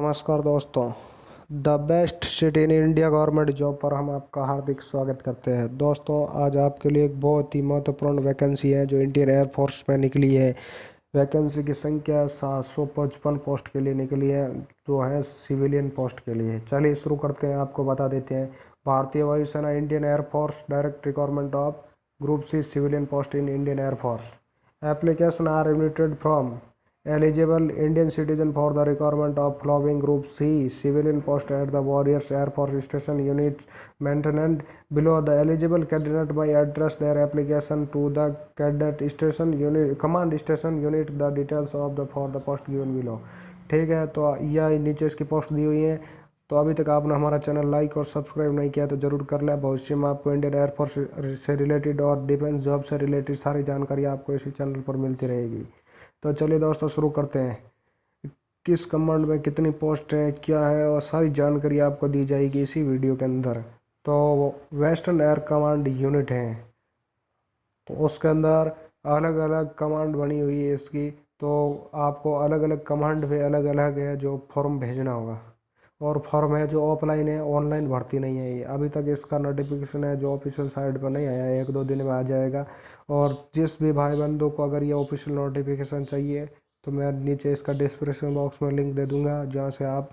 नमस्कार दोस्तों। The best city in India government job पर हम आपका हार्दिक स्वागत करते हैं। दोस्तों, आज आपके लिए एक बहुत ही महत्वपूर्ण वैकेंसी है जो इंडियन एयरफोर्स में निकली है। वैकेंसी की संख्या 755 पोस्ट के लिए निकली है, जो है सिविलियन पोस्ट के लिए। चलिए शुरू करते हैं, आपको बता देते हैं। भारतीय वायुसेना Indian Air Force direct requirement of group C civilian post in Indian Air Force. Application are admitted from eligible Indian citizen for the requirement of following Group C civilian post at the Warriors Air Force Station units maintained below. The eligible candidate by address their application to the cadet station unit command station unit the details of the for the post given below। ठीक है, तो यह नीचे इसकी post दी हुई है। तो अभी तक आपने हमारा चैनल लाइक और सब्सक्राइब नहीं किया तो जरूर कर लें। भविष्य में आपको इंडियन एयरफोर्स से रिलेटेड और डिफेंस जॉब से रिलेटेड सारी जानकारी आपको इसी चैनल पर मिलती रहेगी। तो चलिए दोस्तों शुरू करते हैं। किस कमांड में कितनी पोस्ट है, क्या है, और सारी जानकारी आपको दी जाएगी इसी वीडियो के अंदर। तो वेस्टर्न एयर कमांड यूनिट है, तो उसके अंदर अलग अलग कमांड बनी हुई है इसकी। तो आपको अलग अलग कमांड पे अलग अलग है जो फॉर्म भेजना होगा, और फॉर्म है जो ऑफलाइन है, ऑनलाइन भर्ती नहीं है ये। अभी तक इसका नोटिफिकेशन है जो ऑफिशियल साइट पर नहीं आया है, 1-2 दिन में आ जाएगा। और जिस भी भाई बंधु को अगर ये ऑफिशियल नोटिफिकेशन चाहिए तो मैं नीचे इसका डिस्क्रिप्शन बॉक्स में लिंक दे दूंगा, जहाँ से आप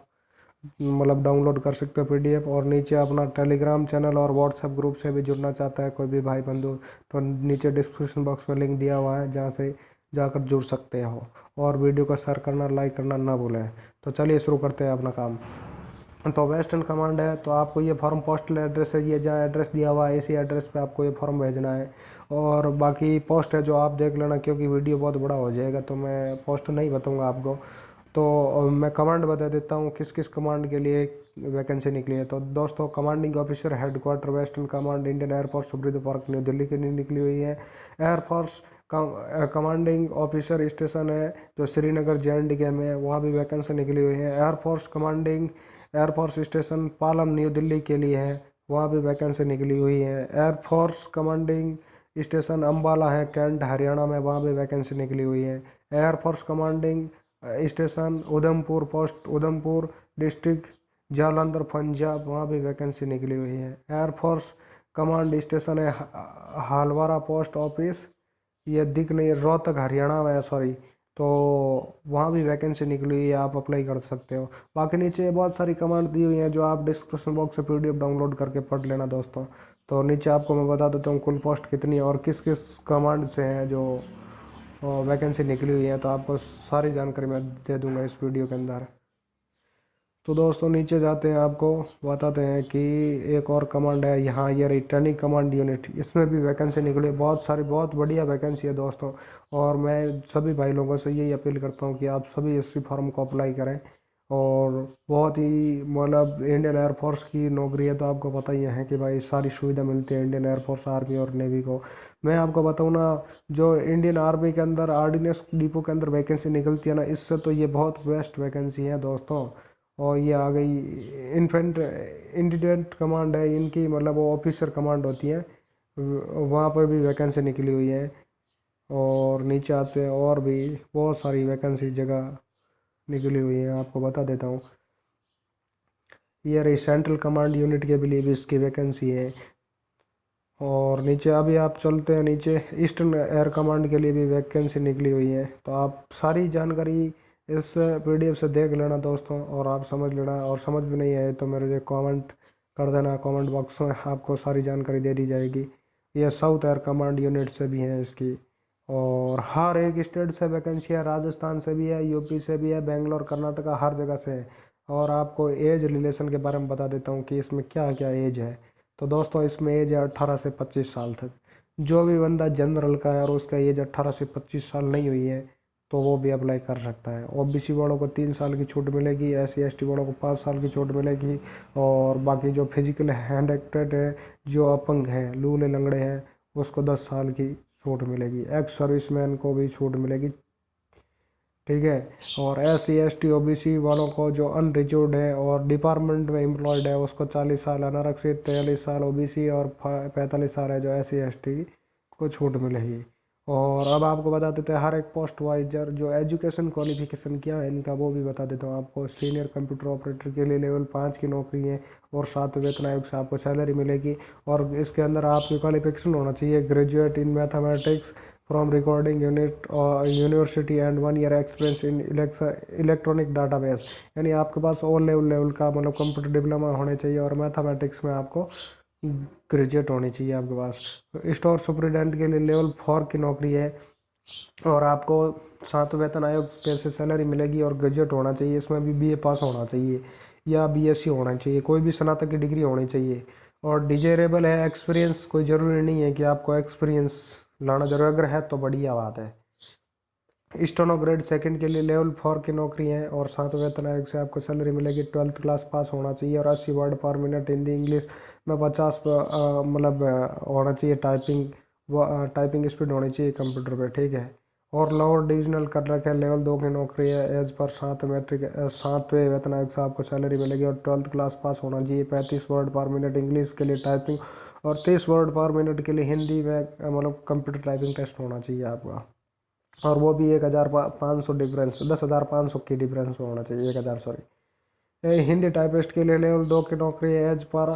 मतलब डाउनलोड कर सकते हो पीडीएफ। और नीचे अपना टेलीग्राम चैनल और व्हाट्सएप ग्रुप से भी जुड़ना चाहता है कोई भी भाई बंधु, तो नीचे डिस्क्रिप्शन बॉक्स में लिंक दिया हुआ है, जहाँ से जाकर जुड़ सकते हो। और वीडियो को शेयर करना, लाइक करना ना भूलें। तो चलिए शुरू करते हैं अपना काम। तो वेस्टर्न कमांड है, तो आपको ये फॉर्म पोस्टल एड्रेस है, ये जहाँ एड्रेस दिया हुआ है इसी एड्रेस पे आपको ये फॉर्म भेजना है। और बाकी पोस्ट है जो आप देख लेना, क्योंकि वीडियो बहुत बड़ा हो जाएगा तो मैं पोस्ट नहीं बताऊंगा आपको। तो मैं कमांड बता देता हूँ किस किस कमांड के लिए वैकेंसी निकली है। तो दोस्तों, commanding officer headquarter western command Indian Air Force Subroto park New Delhi के लिए निकली हुई है। एयरफोर्स कमांडिंग ऑफिसर स्टेशन है जो श्रीनगर JNDK में है, वहाँ भी वैकेंसी निकली हुई है। Air force commanding air force station Palam new Delhi के लिए है, वहाँ भी वैकेंसी निकली हुई है। एयरफोर्स कमांडिंग स्टेशन अम्बाला है कैंट हरियाणा में, वहाँ भी वैकेंसी निकली हुई है। Air force commanding station Udhampur post Udhampur district Jalandhar Punjab, वहाँ भी वैकेंसी निकली हुई है। एयरफोर्स कमांड स्टेशन है हालवारा पोस्ट ऑफिस, ये दिख नहीं, रोहतक हरियाणा में है, सॉरी। तो वहाँ भी वैकेंसी निकली हुई है, आप अप्लाई कर सकते हो। बाकी नीचे बहुत सारी कमांड दी हुई हैं जो आप डिस्क्रिप्शन बॉक्स से पीडीएफ डाउनलोड करके पढ़ लेना दोस्तों। तो नीचे आपको मैं बता देता हूँ कुल पोस्ट कितनी है और किस किस कमांड से हैं जो वैकेंसी निकली हुई है, तो आपको सारी जानकारी मैं दे दूंगा इस वीडियो के अंदर। तो दोस्तों नीचे जाते हैं, आपको बताते हैं कि एक और कमांड है यहाँ, ये रही ट्रेनिंग कमांड यूनिट, इसमें भी वैकेंसी निकली। बहुत सारी बहुत बढ़िया वैकेंसी है दोस्तों। और मैं सभी भाई लोगों से यही अपील करता हूँ कि आप सभी इसी फॉर्म को अप्लाई करें। और बहुत ही मतलब इंडियन एयरफोर्स की नौकरी है, तो आपको पता ही है कि भाई सारी सुविधा मिलती है इंडियन एयरफोर्स आर्मी और नेवी को। मैं आपको बताऊँ ना, जो इंडियन आर्मी के अंदर आर्डिनेंस डिपो के अंदर वैकेंसी निकलती है ना, इससे तो ये बहुत बेस्ट वैकेंसी है दोस्तों। और ये आ गई इन्फेंट इंडिडेंट कमांड है इनकी, मतलब वो ऑफिसर कमांड होती है, वहाँ पर भी वैकेंसी निकली हुई है। और नीचे आते हैं, और भी बहुत सारी वैकेंसी जगह निकली हुई है, आपको बता देता हूँ। ये रही सेंट्रल कमांड यूनिट के लिए भी इसकी वैकेंसी है। और नीचे अभी आप चलते हैं नीचे, ईस्टर्न एयर कमांड के लिए भी वैकेंसी निकली हुई है। तो आप सारी जानकारी इस पीडीएफ से देख लेना दोस्तों, और आप समझ लेना। और समझ में नहीं आए तो मेरे कमेंट कर देना, कमेंट बॉक्स में आपको सारी जानकारी दे दी जाएगी। ये साउथ एयर कमांड यूनिट से भी है इसकी। और हर एक स्टेट से वैकेंसी है, राजस्थान से भी है, यूपी से भी है, बेंगलोर कर्नाटका हर जगह से है। और आपको एज रिलेशन के बारे में बता देता हूँ कि इसमें क्या क्या एज है। तो दोस्तों, इसमें एज है 18 से 25 साल तक। जो भी बंदा जनरल का है और उसका एज 18 से 25 साल नहीं हुई है तो वो भी अप्लाई कर सकता है। ओबीसी वालों को 3 साल की छूट मिलेगी, SC ST वालों को 5 साल की छूट मिलेगी। और बाकी जो फिजिकल हैंडिक्टेड है, जो अपंग है, लूले लंगड़े हैं, उसको 10 साल की छूट मिलेगी। एक्स सर्विसमैन को भी छूट मिलेगी, ठीक है। और SC ST OBC वालों को जो अनरिजर्व्ड है और डिपार्टमेंट में एम्प्लॉयड है उसको 40 साल अनारक्षित, 43 साल OBC और 45 साल है जो SC ST को छूट मिलेगी। और अब आपको बता देते हैं हर एक पोस्ट वाइजर जो एजुकेशन क्वालिफिकेशन क्या है इनका, वो भी बता देता हूँ आपको। सीनियर कंप्यूटर ऑपरेटर के लिए लेवल 5 की नौकरी है और 7वें वेतन आयोग से आपको सैलरी मिलेगी। और इसके अंदर आपकी क्वालिफिकेशन होना चाहिए graduate in mathematics from recording unit और university and 1 year experience in electronic database. यानी आपके पास ऑल लेवल का मतलब कंप्यूटर डिप्लोमा होने चाहिए और मैथमेटिक्स में आपको ग्रेजुएट होनी चाहिए आपके पास। स्टोर सुपरिटेंडेंट के लिए लेवल 4 की नौकरी है और आपको 7वें वेतन आयोग पे से सैलरी मिलेगी और ग्रेजुएट होना चाहिए। इसमें भी बीए पास होना चाहिए या बीएससी होना चाहिए, कोई भी स्नातक की डिग्री होनी चाहिए। और डिजेरेबल है एक्सपीरियंस, कोई ज़रूरी नहीं है कि आपको एक्सपीरियंस लाना जरूर, अगर है तो बढ़िया बात है। स्टेनो ग्रेड सेकंड के लिए लेवल 4 की नौकरी है और 7वें वेतन आयोग से आपको सैलरी मिलेगी। 12th क्लास पास होना चाहिए और 80 वर्ड पर मिनट हिंदी इंग्लिश में 50 मतलब होना चाहिए टाइपिंग, टाइपिंग स्पीड होनी चाहिए कंप्यूटर पे, ठीक है। और लोअर डिविजनल कर रखा है, लेवल 2 की नौकरी है। एज पर 7वें वेतन आयोग से आपको सैलरी मिलेगी और 12th क्लास पास होना चाहिए। 35 वर्ड पर मिनट इंग्लिश के लिए टाइपिंग और 30 वर्ड पर मिनट के लिए हिंदी में मतलब कंप्यूटर टाइपिंग टेस्ट होना चाहिए आपका। और वो भी 1,500 डिफरेंस, 10,500 की डिफरेंस में होना चाहिए, 1,000 सॉरी। हिंदी टाइपिस्ट के लिए लेवल 2 की नौकरी है। एज पर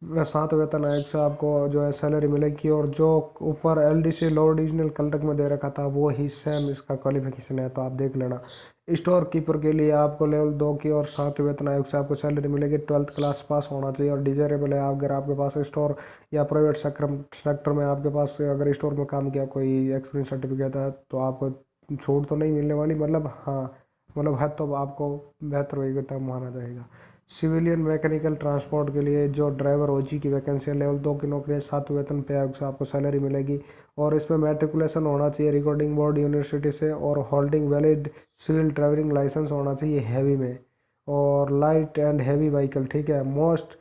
7वें वेतन आयोग से आपको जो है सैलरी मिलेगी और जो ऊपर एलडीसी लोअर डिविजनल कलरक में दे रखा था वो ही सेम इसका क्वालिफिकेशन है, तो आप देख लेना। स्टोर कीपर के लिए आपको लेवल 2 की और 7वें वेतन आयोग से आपको सैलरी मिलेगी। 12th क्लास पास होना चाहिए और डिजायरेबल है अगर आपके पास स्टोर या प्राइवेट सेक्टर में आपके पास अगर स्टोर में काम किया कोई एक्सपीरियंस सर्टिफिकेट है तो आपको छूट तो नहीं मिलने वाली, मतलब हाँ मतलब है तो आपको बेहतर योग्यता माना जाएगा। सिविलियन मैकेनिकल ट्रांसपोर्ट के लिए जो ड्राइवर ओजी की वैकेंसी है, लेवल 2 की नौकरी है। 7वें वेतन पे आयोग से आपको सैलरी मिलेगी और इसमें मैट्रिकुलेशन होना चाहिए रिकॉर्डिंग बोर्ड यूनिवर्सिटी से और holding valid civil driving licence होना चाहिए हैवी में और लाइट एंड हैवी व्हीकल, ठीक है। Most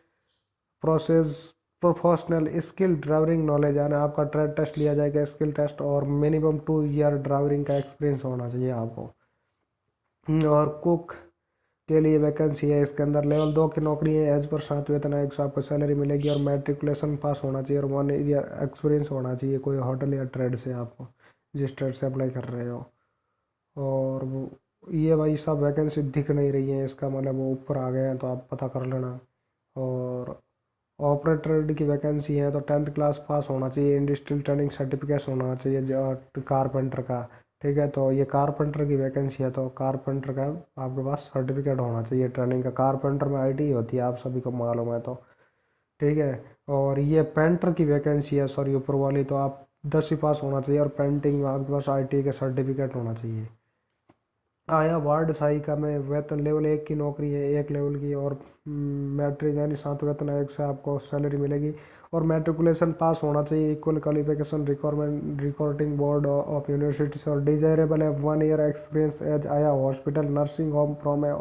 process professional skill driving knowledge, यानी आपका ट्रेड टेस्ट लिया जाएगा, स्किल टेस्ट, और मिनिमम 2 ईयर ड्राइविंग का एक्सपीरियंस होना चाहिए आपको। और कुक के लिए वैकेंसी है, इसके अंदर लेवल 2 की नौकरी है। एज पर 7वें वेतन आयोग से आपको सैलरी मिलेगी और मैट्रिकुलेशन पास होना चाहिए और 1 ईयर एक्सपीरियंस होना चाहिए कोई होटल या ट्रेड से आपको, जिस ट्रेड से अप्लाई कर रहे हो। और ये भाई सब वैकेंसी दिख नहीं रही है, इसका मतलब वो ऊपर आ गए हैं तो आप पता कर लेना। और ऑपरेटर की वैकेंसी है तो 10th क्लास पास होना चाहिए, इंडस्ट्रियल ट्रेनिंग सर्टिफिकेट होना चाहिए जो कारपेंटर का, ठीक है। तो ये कारपेंटर की वैकेंसी है तो कारपेंटर का आपके पास सर्टिफिकेट होना चाहिए ट्रेनिंग का। कारपेंटर में आईटी होती है, आप सभी को मालूम है तो, ठीक है। और ये पेंटर की वैकेंसी है, सॉरी ऊपर वाली, तो आप 10वीं पास होना चाहिए और पेंटिंग में आपके पास आईटी का सर्टिफिकेट होना चाहिए। आया वार्ड सहायिका में वेतन लेवल 1 की नौकरी है, 1 लेवल की, और मैट्रिक यानी 7वें वेतन आयोग से आपको सैलरी मिलेगी और मैट्रिकुलेशन पास होना चाहिए, equal qualification requirement recording board of university से, और डिजायरेबल है 1 ईयर एक्सपीरियंस एज आया hospital nursing home from a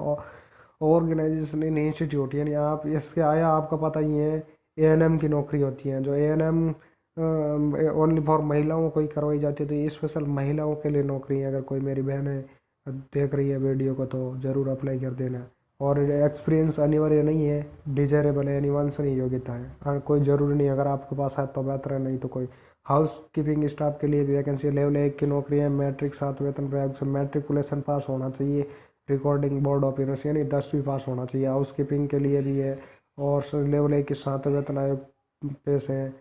organization in institute. यानी आप इसके आया आपका पता ही है एएनएम की नौकरी होती है, जो एएनएम ओनली फॉर महिलाओं को ही करवाई जाती है, तो ये स्पेशल महिलाओं के लिए नौकरी है। अगर कोई मेरी बहन है देख रही है वीडियो को तो ज़रूर अप्लाई कर देना। और एक्सपीरियंस अनिवार्य नहीं है, डिजायरेबल है, यानी वांछनीय योग्यता है। हाँ, कोई ज़रूरी नहीं, अगर आपके पास है तो बेहतर है, नहीं तो कोई। हाउस कीपिंग स्टाफ के लिए भी वैकेंसी लेवल 1 की नौकरी है। मैट्रिक 7वें वेतन प्रयोग से मैट्रिकुलेशन पास होना चाहिए, रिकॉर्डिंग बोर्ड ऑफ यूनिवर्सिटी यानी 10वीं पास होना चाहिए। हाउस कीपिंग के लिए भी है और लेवल 1 की 7वें वेतन आयोग पे से है।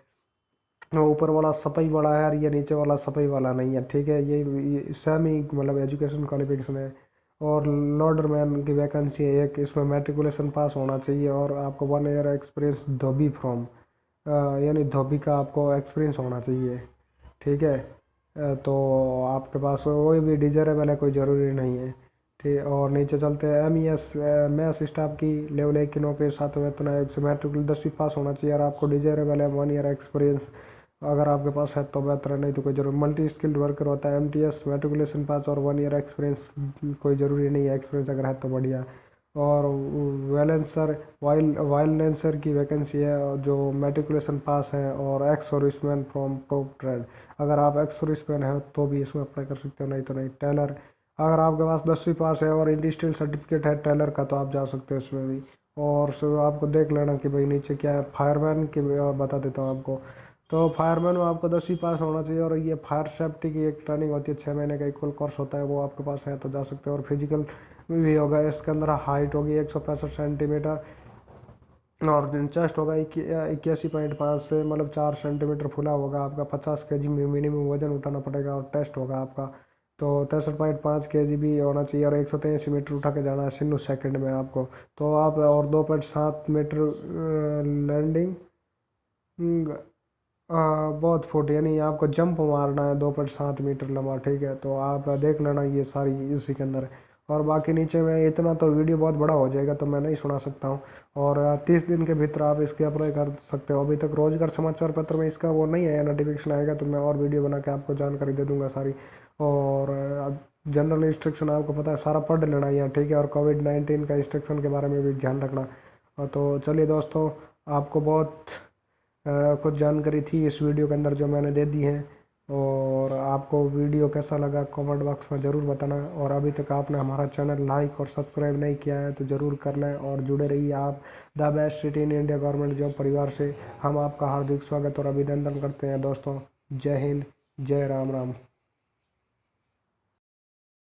वो ऊपर वाला सपई वाला है और ये नीचे वाला सपई वाला नहीं है, ठीक है। ये सेम ही मतलब एजुकेशन क्वालिफिकेशन है। और लोडरमैन की वैकेंसी है एक, इसमें मैट्रिकुलेशन पास होना चाहिए और आपको 1 ईयर एक्सपीरियंस धोबी फ्रॉम यानी धोबी का आपको एक्सपीरियंस होना चाहिए, ठीक है। तो आपके पास वही भी डिजरेबल है, कोई ज़रूरी नहीं है, ठीक। और नीचे चलते हैं MES मैथ स्टाफ की लेवल 1 की नौकरी, 7वें वेतन आयोग से मैट्रिकुल 10वीं पास होना चाहिए और आपको डिजायरेबल है 1 ईयर एक्सपीरियंस, अगर आपके पास है तो बेहतर है, नहीं तो कोई जरूर। मल्टी स्किल्ड वर्कर होता है MTS, मैट्रिकुलेशन पास और 1 ईयर एक्सपीरियंस, कोई ज़रूरी नहीं है, एक्सपीरियंस अगर है तो बढ़िया। और वायलेंसर वायलेंसर की वैकेंसी है जो मैट्रिकुलेशन पास है और ex serviceman from top trade, अगर आप एक्स सर्विसमैन हैं तो भी इसमें अप्लाई कर सकते हो, नहीं तो नहीं। टेलर, अगर आपके पास 10वीं पास है और इंडस्ट्रियल सर्टिफिकेट है टेलर का तो आप जा सकते हो इसमें भी। और आपको देख लेना कि भाई नीचे क्या है। फायरमैन की बता देता हूँ आपको। तो फायरमैन में आपको 10वीं पास होना चाहिए, और ये फायर सेफ्टी की एक ट्रेनिंग होती है, 6 महीने का इक्वल कोर्स होता है, वो आपके पास है तो जा सकते हो। और फिजिकल भी होगा, इसके अंदर हाइट होगी 165 सेंटीमीटर, और चेस्ट होगा 81.5 से मतलब 4 सेंटीमीटर फुला होगा आपका। 50 kg मिनिमम वजन उठाना पड़ेगा, और टेस्ट होगा आपका। तो 63.5 kg भी होना चाहिए, और 183 मीटर उठा के जाना है सिन्नू सेकंड में आपको। तो आप और 2.7 मीटर लैंडिंग, बहुत फुट, यानी आपको जंप मारना है 2.7 मीटर लंबा, ठीक है। तो आप देख लेना, ये सारी इसी के अंदर है। और बाकी नीचे में इतना तो वीडियो बहुत बड़ा हो जाएगा, तो मैं नहीं सुना सकता हूँ। और 30 दिन के भीतर आप इसकी अप्लाई कर सकते हो। अभी तक रोजगार समाचार पत्र में इसका वो नहीं आया, नोटिफिकेशन आएगा तो मैं और वीडियो बना के आपको जानकारी दे दूंगा सारी। और जनरल इंस्ट्रक्शन आपको पता है सारा पढ़ लेना यहाँ, ठीक है। और कोविड-19 का इंस्ट्रक्शन के बारे में भी ध्यान रखना। तो चलिए दोस्तों, आपको बहुत कुछ जानकारी थी इस वीडियो के अंदर जो मैंने दे दी है। और आपको वीडियो कैसा लगा कमेंट बॉक्स में ज़रूर बताना। और अभी तक आपने हमारा चैनल लाइक और सब्सक्राइब नहीं किया है तो ज़रूर कर लें, और जुड़े रहिए आप the best city in India government job परिवार से। हम आपका हार्दिक स्वागत और अभिनंदन करते हैं दोस्तों। जय हिंद, जय राम राम।